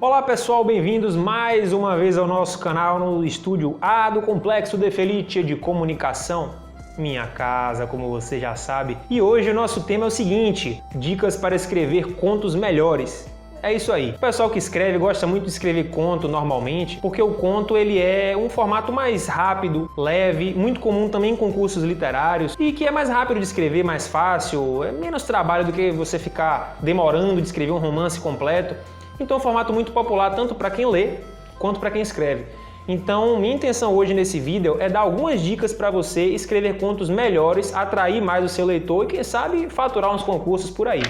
Olá pessoal, bem-vindos mais uma vez ao nosso canal no estúdio A do Complexo de Felice de Comunicação, minha casa, como você já sabe. E hoje o nosso tema é o seguinte: dicas para escrever contos melhores. É isso aí. O pessoal que escreve gosta muito de escrever conto normalmente, porque o conto ele é um formato mais rápido, leve, muito comum também em concursos literários e que é mais rápido de escrever, mais fácil, é menos trabalho do que você ficar demorando de escrever um romance completo. Então é um formato muito popular tanto para quem lê quanto para quem escreve. Então minha intenção hoje nesse vídeo é dar algumas dicas para você escrever contos melhores, atrair mais o seu leitor e quem sabe faturar uns concursos por aí.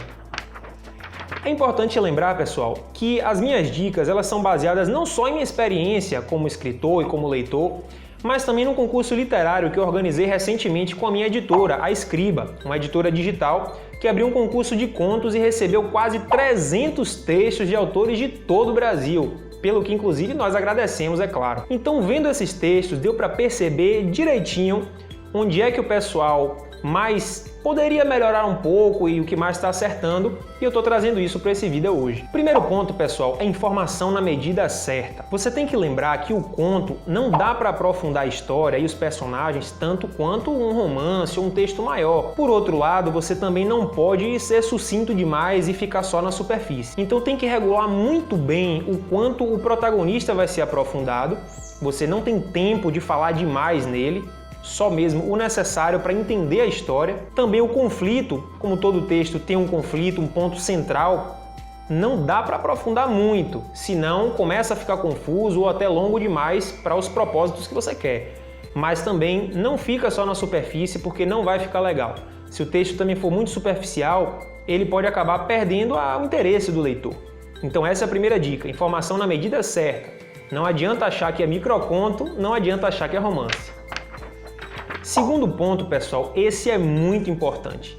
É importante lembrar, pessoal, que as minhas dicas elas são baseadas não só em minha experiência como escritor e como leitor, mas também num concurso literário que eu organizei recentemente com a minha editora, a Escriba, uma editora digital que abriu um concurso de contos e recebeu quase 300 textos de autores de todo o Brasil, pelo que inclusive nós agradecemos, é claro. Então, vendo esses textos, deu para perceber direitinho onde é que o pessoal mais poderia melhorar um pouco e o que mais está acertando, e eu estou trazendo isso para esse vídeo hoje. Primeiro ponto, pessoal, é informação na medida certa. Você tem que lembrar que o conto não dá para aprofundar a história e os personagens tanto quanto um romance ou um texto maior. Por outro lado, você também não pode ser sucinto demais e ficar só na superfície. Então tem que regular muito bem o quanto o protagonista vai ser aprofundado. Você não tem tempo de falar demais nele, só mesmo o necessário para entender a história. Também o conflito, como todo texto tem um conflito, um ponto central, não dá para aprofundar muito, senão começa a ficar confuso ou até longo demais para os propósitos que você quer. Mas também não fica só na superfície, porque não vai ficar legal. Se o texto também for muito superficial, ele pode acabar perdendo o interesse do leitor. Então essa é a primeira dica, informação na medida certa. Não adianta achar que é microconto, não adianta achar que é romance. Segundo ponto, pessoal, esse é muito importante.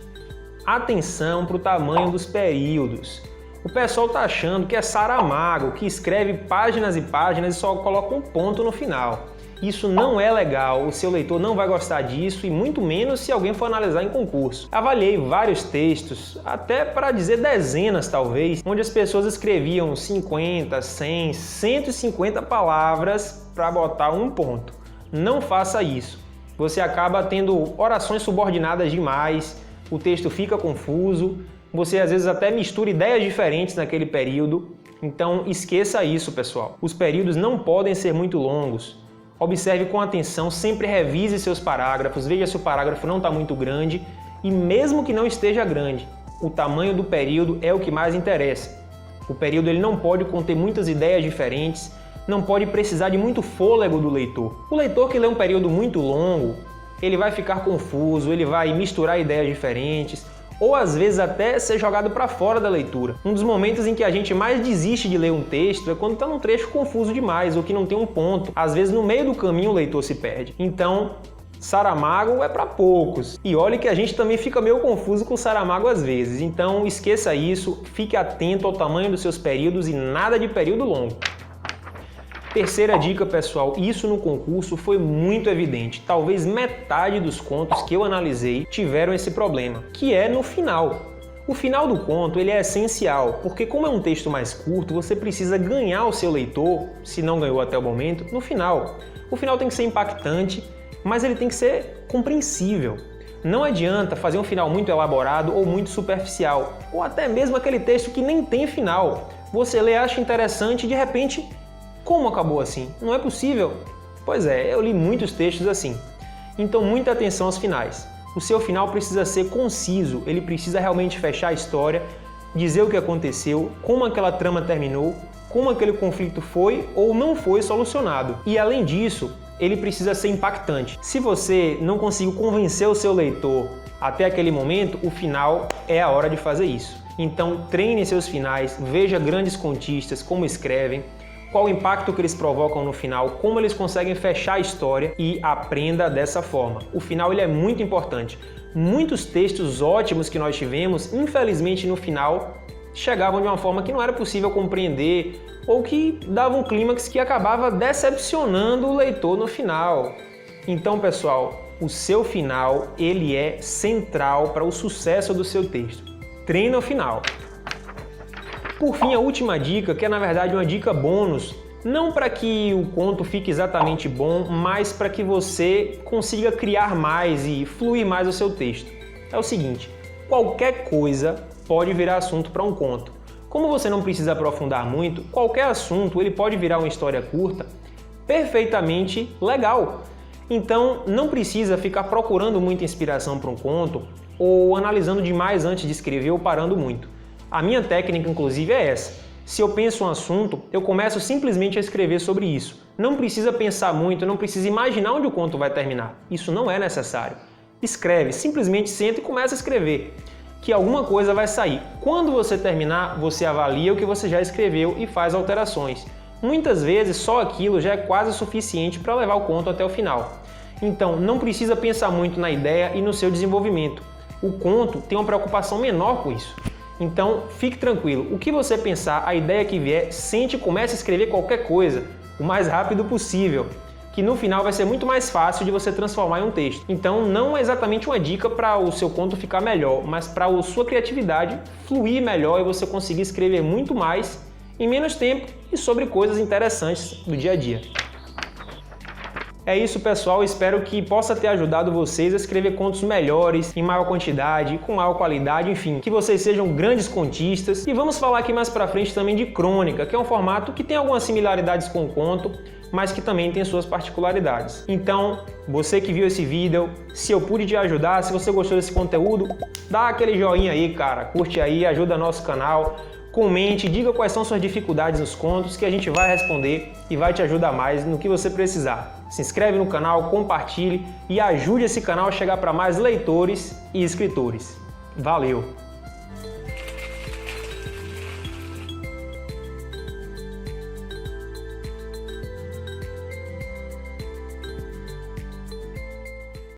Atenção para o tamanho dos períodos. O pessoal está achando que é Saramago, que escreve páginas e páginas e só coloca um ponto no final. Isso não é legal, o seu leitor não vai gostar disso e muito menos se alguém for analisar em concurso. Avaliei vários textos, até para dizer dezenas talvez, onde as pessoas escreviam 50, 100, 150 palavras para botar um ponto. Não faça isso. Você acaba tendo orações subordinadas demais, o texto fica confuso, você às vezes até mistura ideias diferentes naquele período. Então esqueça isso, pessoal. Os períodos não podem ser muito longos. Observe com atenção, sempre revise seus parágrafos, veja se o parágrafo não está muito grande e mesmo que não esteja grande, o tamanho do período é o que mais interessa. O período ele não pode conter muitas ideias diferentes, não pode precisar de muito fôlego do leitor. O leitor que lê um período muito longo, ele vai ficar confuso, ele vai misturar ideias diferentes, ou às vezes até ser jogado para fora da leitura. Um dos momentos em que a gente mais desiste de ler um texto é quando está num trecho confuso demais, ou que não tem um ponto. Às vezes no meio do caminho o leitor se perde. Então, Saramago é para poucos. E olha que a gente também fica meio confuso com Saramago às vezes. Então esqueça isso, fique atento ao tamanho dos seus períodos e nada de período longo. Terceira dica, pessoal, isso no concurso foi muito evidente. Talvez metade dos contos que eu analisei tiveram esse problema, que é no final. O final do conto ele é essencial, porque como é um texto mais curto, você precisa ganhar o seu leitor, se não ganhou até o momento, no final. O final tem que ser impactante, mas ele tem que ser compreensível. Não adianta fazer um final muito elaborado ou muito superficial, ou até mesmo aquele texto que nem tem final. Você lê, acha interessante e de repente, como acabou assim? Não é possível? Pois é, eu li muitos textos assim. Então muita atenção aos finais. O seu final precisa ser conciso, ele precisa realmente fechar a história, dizer o que aconteceu, como aquela trama terminou, como aquele conflito foi ou não foi solucionado. E além disso, ele precisa ser impactante. Se você não conseguiu convencer o seu leitor até aquele momento, o final é a hora de fazer isso. Então treine seus finais, veja grandes contistas, como escrevem, qual o impacto que eles provocam no final, como eles conseguem fechar a história e aprenda dessa forma. O final ele é muito importante. Muitos textos ótimos que nós tivemos, infelizmente no final, chegavam de uma forma que não era possível compreender ou que davam um clímax que acabava decepcionando o leitor no final. Então, pessoal, o seu final ele é central para o sucesso do seu texto. Treine o final. Por fim, a última dica, que é na verdade uma dica bônus, não para que o conto fique exatamente bom, mas para que você consiga criar mais e fluir mais o seu texto. É o seguinte, qualquer coisa pode virar assunto para um conto. Como você não precisa aprofundar muito, qualquer assunto ele pode virar uma história curta perfeitamente legal. Então não precisa ficar procurando muita inspiração para um conto ou analisando demais antes de escrever ou parando muito. A minha técnica, inclusive, é essa. Se eu penso um assunto, eu começo simplesmente a escrever sobre isso. Não precisa pensar muito, não precisa imaginar onde o conto vai terminar. Isso não é necessário. Escreve, simplesmente senta e começa a escrever, que alguma coisa vai sair. Quando você terminar, você avalia o que você já escreveu e faz alterações. Muitas vezes só aquilo já é quase o suficiente para levar o conto até o final. Então não precisa pensar muito na ideia e no seu desenvolvimento. O conto tem uma preocupação menor com isso. Então fique tranquilo, o que você pensar, a ideia que vier, sente e comece a escrever qualquer coisa o mais rápido possível, que no final vai ser muito mais fácil de você transformar em um texto. Então não é exatamente uma dica para o seu conto ficar melhor, mas para a sua criatividade fluir melhor e você conseguir escrever muito mais em menos tempo e sobre coisas interessantes do dia a dia. É isso, pessoal, espero que possa ter ajudado vocês a escrever contos melhores, em maior quantidade, com maior qualidade, enfim, que vocês sejam grandes contistas. E vamos falar aqui mais pra frente também de crônica, que é um formato que tem algumas similaridades com o conto, mas que também tem suas particularidades. Então, você que viu esse vídeo, se eu pude te ajudar, se você gostou desse conteúdo, dá aquele joinha aí, cara, curte aí, ajuda nosso canal. Comente, diga quais são suas dificuldades nos contos que a gente vai responder e vai te ajudar mais no que você precisar. Se inscreve no canal, compartilhe e ajude esse canal a chegar para mais leitores e escritores. Valeu!